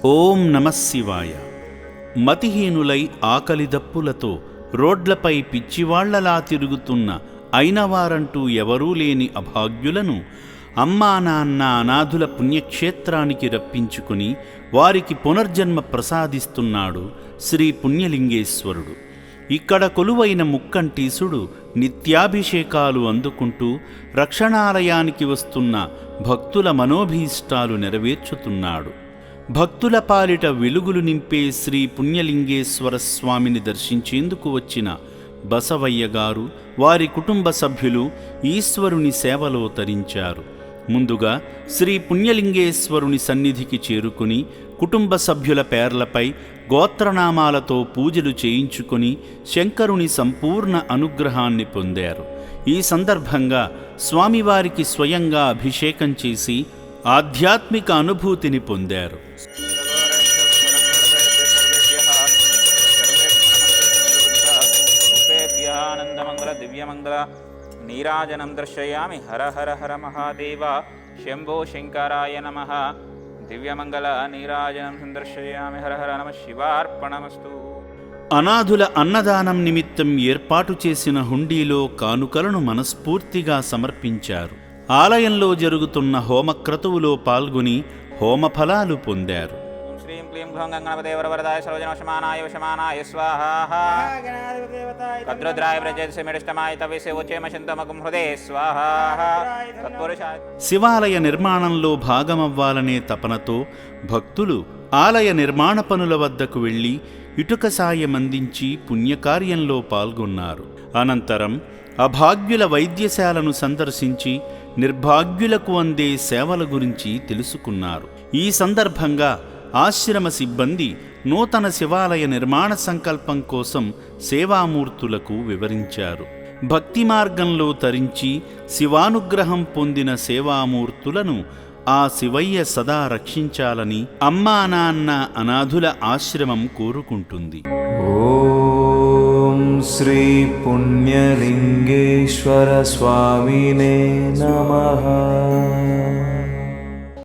ఓం నమః శివాయ. మతిహీనులై ఆకలి దప్పులతో రోడ్లపై పిచ్చివాళ్లలా తిరుగుతున్న అయినవారంటూ ఎవరూ లేని అభాగ్యులను అమ్మా నాన్న అనాథుల పుణ్యక్షేత్రానికి రప్పించుకుని వారికి పునర్జన్మ ప్రసాదిస్తున్నాడు శ్రీ పుణ్యలింగేశ్వరుడు. ఇక్కడ కొలువైన ముక్కంటీసుడు నిత్యాభిషేకాలు అందుకుంటూ రక్షణాలయానికి వస్తున్న భక్తుల మనోభీష్టాలు నెరవేర్చుతున్నాడు. భక్తుల పాలిట వెలుగులు నింపే శ్రీ పుణ్యలింగేశ్వర స్వామిని దర్శించేందుకు వచ్చిన బసవయ్య గారు, వారి కుటుంబ సభ్యులు ఈశ్వరుని సేవలో తరించారు. ముందుగా శ్రీ పుణ్యలింగేశ్వరుని సన్నిధికి చేరుకుని కుటుంబ సభ్యుల పేర్లపై గోత్రనామాలతో పూజలు చేయించుకొని శంకరుని సంపూర్ణ అనుగ్రహాన్ని పొందారు. ఈ సందర్భంగా స్వామివారికి స్వయంగా అభిషేకం చేసి ఆధ్యాత్మిక అనుభూతిని పొందారు. దివ్యమంగళ నీరాజనం దర్శయామి. హర హర హర మహాదేవ శంభో శంకరాయ నమః. దివ్యమంగళ నీరాజనం సందర్శయామి. హర హర నమ శివార్పణమస్తు. అనాథుల అన్నదానం నిమిత్తం ఏర్పాటు చేసిన హుండీలో కానుకలను మనస్ఫూర్తిగా సమర్పించారు. ఆలయంలో జరుగుతున్న హోమక్రతువులో పాల్గొని హోమఫలాలు పొందారు. శ్రీం క్లీం గ్లౌం గంగణపతే వరవరదాయ సర్వజనవశమానాయ వశమానాయ స్వాహా. కద్రుద్రాయ వ్రజేతసి మిడిష్టమాయ తవిసే ఉచేమశంతమగం హృదే స్వాహా. శివాలయ నిర్మాణంలో భాగమవ్వాలనే తపనతో భక్తులు ఆలయ నిర్మాణ పనుల వద్దకు వెళ్లి ఇటుక సాయం అందించి పుణ్యకార్యంలో పాల్గొన్నారు. అనంతరం అభాగ్యుల వైద్యశాలను సందర్శించి నిర్భాగ్యులకు అందే సేవల గురించి తెలుసుకున్నారు. ఈ సందర్భంగా ఆశ్రమ సిబ్బంది నూతన శివాలయ నిర్మాణ సంకల్పం కోసం సేవామూర్తులకు వివరించారు. భక్తి మార్గంలో తరించి శివానుగ్రహం పొందిన సేవామూర్తులను ఆ శివయ్య సదా రక్షించాలని అమ్మా నాన్న అనాథుల ఆశ్రమం కోరుకుంటుంది. ఓం శ్రీ పుణ్యలింగేశ్వర స్వామినే నమః.